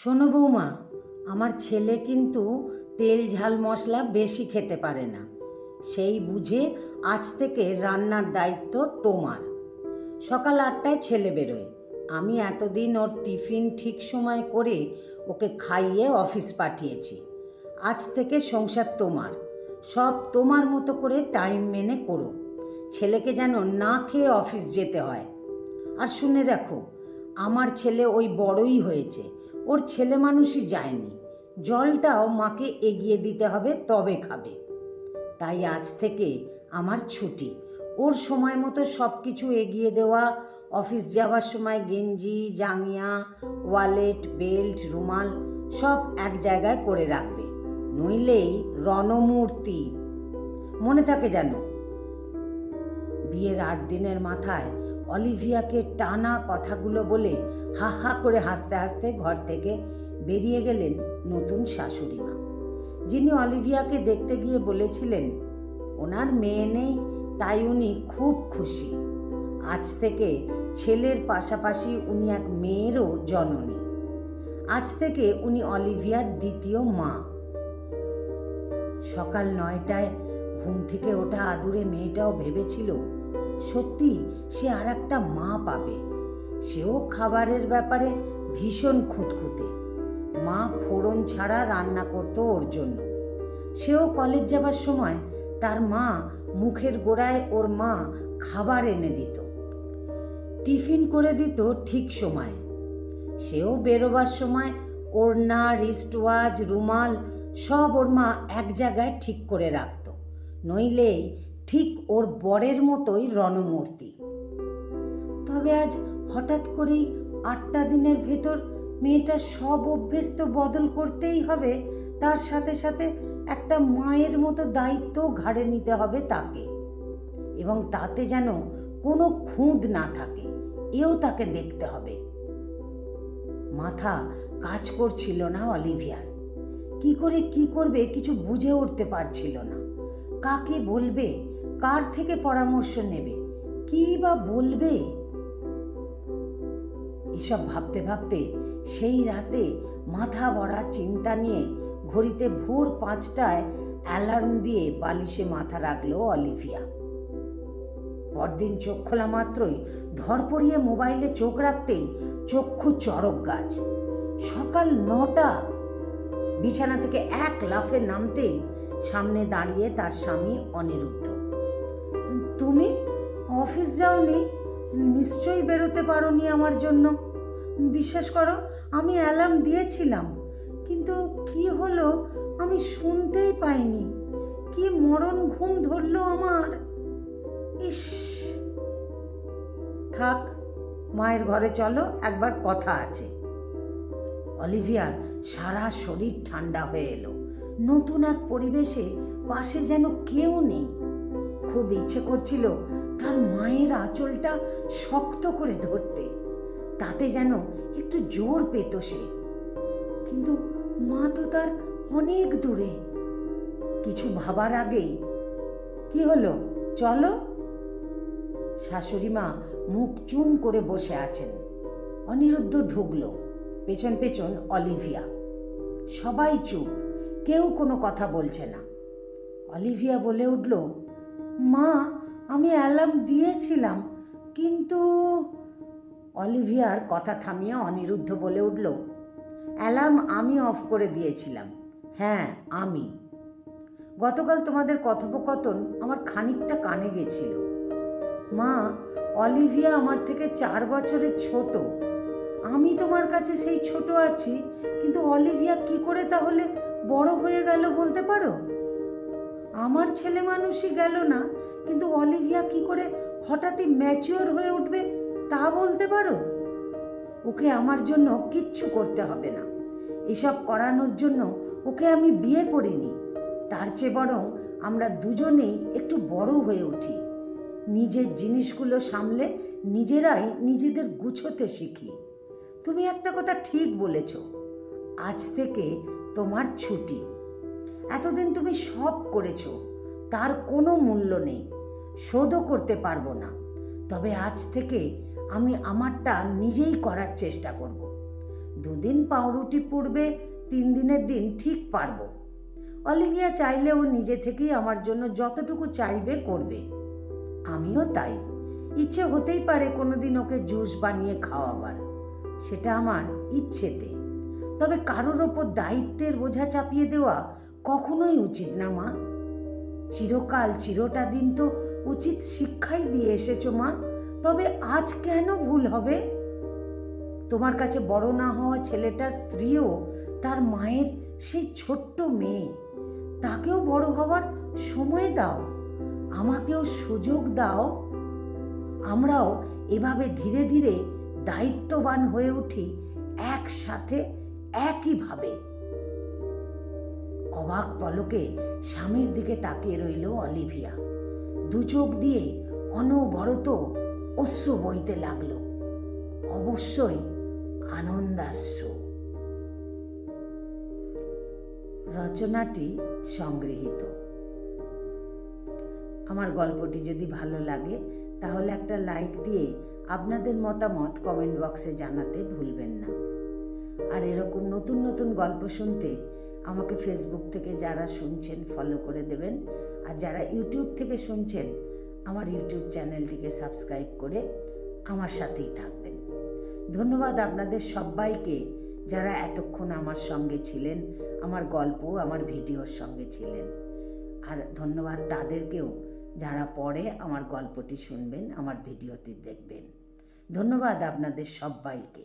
শোনো বৌমা, আমার ছেলে কিন্তু তেল ঝাল মশলা বেশি খেতে পারে না। সেই বুঝে আজ থেকে রান্নার দায়িত্ব তোমার। সকাল 8টায় ছেলে বেরোয়। আমি এতদিন ওর টিফিন ঠিক সময় করে ওকে খাইয়ে অফিস পাঠিয়েছি। আজ থেকে সংসার তোমার। সব তোমার মতো করে টাইম মেনে করো। ছেলেকে যেন না খেয়ে অফিস যেতে হয়। আর শুনে রাখো, আমার ছেলে ওই বড়ই হয়েছে, ওর ছেলে মানুষই যায়নি। জলটাও মাকে এগিয়ে দিতে হবে, তবে খাবে। তাই আজ থেকে আমার ছুটি। ওর সময় মতো সব কিছু এগিয়ে দেওয়া, অফিস যাওয়ার সময় গেঞ্জি, জাঙ্গিয়া, ওয়ালেট, বেল্ট, রুমাল সব এক জায়গায় করে রাখবে, নইলেই রণমূর্তি। মনে থাকে যেন। বিয়ের 8 দিনের মাথায় অলিভিয়াকে টানা কথাগুলো বলে হা হা করে হাসতে হাসতে ঘর থেকে বেরিয়ে গেলেন নতুন শাশুড়ি মা, যিনি অলিভিয়াকে দেখতে গিয়ে বলেছিলেন ওনার মেয়ে নেই, তাই উনি খুব খুশি। আজ থেকে ছেলের পাশাপাশি উনি এক মেয়েরও জননী। আজ থেকে উনি অলিভিয়ার দ্বিতীয় মা। সকাল 9টায় ঘুম থেকে ওঠা আদুরে মেয়েটাও ভেবেছিল সত্যি সে আর একটা মা পাবে। সেও খাবারের ব্যাপারে ভীষণ খুঁতখুঁতে। মা ফোড়ন ছাড়া রান্না করতো ওর জন্য। সেও কলেজ যাবার সময় তার মা মুখের গোড়ায় ওর মা খাবার এনে দিত, টিফিন করে দিত ঠিক সময়। সেও বেরোবার সময় ওড়না, রিস্ট ওয়াচ, রুমাল সব ওর মা এক জায়গায় ঠিক করে রাখত, নইলেই ঠিক ওর বরের মতোই রণমূর্তি। তবে আজ হঠাৎ করেই 8টা দিনের ভেতর মেয়েটার সব অভ্যেস তো বদল করতেই হবে, তার সাথে সাথে একটা মায়ের মতো দায়িত্ব ঘাড়ে নিতে হবে তাকে, এবং তাতে যেন কোনো খুঁত না থাকে, এও তাকে দেখতে হবে। মাথা কাজ করছিল না অলিভিয়ার। কি করে কি করবে কিছু বুঝে উঠতে পারছিল না। কাকে বলবে, কার থেকে পরামর্শ নেবে, কি বা বলবে। এসব ভাবতে ভাবতে সেই রাতে মাথা ভরা চিন্তা নিয়ে ঘড়িতে ভোর 5টায় অ্যালার্ম দিয়ে বালিশে মাথা রাখলো অলিভিয়া। পরদিন চোখ খোলা মাত্রই ধরপড়িয়ে মোবাইলে চোখ রাখতেই চক্ষু চড়ক গাছ। সকাল 9টা। বিছানা থেকে এক লাফে নামতেই সামনে দাঁড়িয়ে তার স্বামী অনিরুদ্ধ। তুমি অফিস যাওনি? নিশ্চয়ই বেরোতে পারোনি আমার জন্য। বিশ্বাস করো, আমি অ্যালার্ম দিয়েছিলাম, কিন্তু কি হলো আমি শুনতেই পাইনি। কি মরণ ঘুম ধরলো আমার। ইস, থাক, মায়ের ঘরে চলো, একবার কথা আছে। অলিভিয়ার সারা শরীর ঠান্ডা হয়ে এলো। নতুন এক পরিবেশে পাশে যেন কেউ নেই। খুব ইচ্ছে করছিল তার মায়ের আঁচলটা শক্ত করে ধরতে, তাতে যেন একটু জোর পেত সে। কিন্তু মা তো তার অনেক দূরে। কিছু ভাবার আগেই, কি হলো, চলো। শাশুড়ি মা মুখ চুন করে বসে আছেন। অনিরুদ্ধ ঢুকলো, পেছন পেছন অলিভিয়া। সবাই চুপ, কেউ কোনো কথা বলছে না। অলিভিয়া বলে উঠল, মা, আমি অ্যালার্ম দিয়েছিলাম, কিন্তু। অলিভিয়ার কথা থামিয়ে অনিরুদ্ধ বলে উঠল, অ্যালার্ম আমি অফ করে দিয়েছিলাম। হ্যাঁ, আমি। গতকাল তোমাদের কথোপকথন আমার খানিকটা কানে গেছিল। মা, অলিভিয়া আমার থেকে 4 বছরের ছোট। আমি তোমার কাছে সেই ছোট আছি, কিন্তু অলিভিয়া কি করে তাহলে বড় হয়ে গেল বলতে পারো? আমার ছেলে মানুষই গেল না, কিন্তু অলিভিয়া কি করে হঠাৎই ম্যাচিওর হয়ে উঠবে তা বলতে পারো? ওকে আমার জন্য কিচ্ছু করতে হবে না। এসব করানোর জন্য ওকে আমি বিয়ে করিনি। তার চেয়ে বরং আমরা দুজনেই একটু বড় হয়ে উঠি, নিজের জিনিসগুলো সামলে নিজেরাই নিজেদের গুছোতে শিখি। তুমি একটা কথা ঠিক বলেছ, আজ থেকে তোমার ছুটি। এতদিন তুমি সব করেছ, তার কোনো মূল্য নেই, শোধও করতে পারবো না। তবে আজ থেকে আমি আমারটা নিজেই করার চেষ্টা করব। 2 দিন পাউরুটি পুড়বে, 3 দিনের দিন ঠিক পারবো। অলিভিয়া চাইলে ও নিজে থেকেই আমার জন্য যতটুকু চাইবে করবে, আমিও তাই। ইচ্ছে হতেই পারে কোনোদিন ওকে জুস বানিয়ে খাওয়াবার, সেটা আমার ইচ্ছেতে। তবে কারোর ওপর দায়িত্বের বোঝা চাপিয়ে দেওয়া কখনোই উচিত না মা। চিরকাল চিরটা দিন তো উচিত শিক্ষাই দিয়ে এসেছো মা, তবে আজ কেন ভুল হবে? তোমার কাছে বড় না হওয়া ছেলেটার স্ত্রীও তার মায়ের সেই ছোট্ট মেয়ে, তাকেও বড় হওয়ার সময় দাও, আমাকেও সুযোগ দাও। আমরাও এভাবে ধীরে ধীরে দায়িত্ববান হয়ে উঠি, একসাথে একইভাবে। অবাক পলকে স্বামীর দিকে তাকিয়ে রইল অলিভিয়া। 2 চোখ দিয়ে অনবরত অশ্রু বইতে লাগলো, অবশ্যই আনন্দাশ্রু। রচনাটি সংগৃহীত। আমার গল্পটি যদি ভালো লাগে তাহলে একটা লাইক দিয়ে আপনাদের মতামত কমেন্ট বক্সে জানাতে ভুলবেন না। আর এরকম নতুন নতুন গল্প শুনতে আমাকে ফেসবুক থেকে যারা শুনছেন ফলো করে দেবেন, আর যারা ইউটিউব থেকে শুনছেন আমার ইউটিউব চ্যানেলটিকে সাবস্ক্রাইব করে আমার সাথেই থাকবেন। ধন্যবাদ আপনাদের সবাইকে যারা এতক্ষণ আমার সঙ্গে ছিলেন, আমার গল্প আমার ভিডিওর সঙ্গে ছিলেন। আর ধন্যবাদ তাদেরকেও যারা পরে আমার গল্পটি শুনবেন, আমার ভিডিওটি দেখবেন। ধন্যবাদ আপনাদের সবাইকে।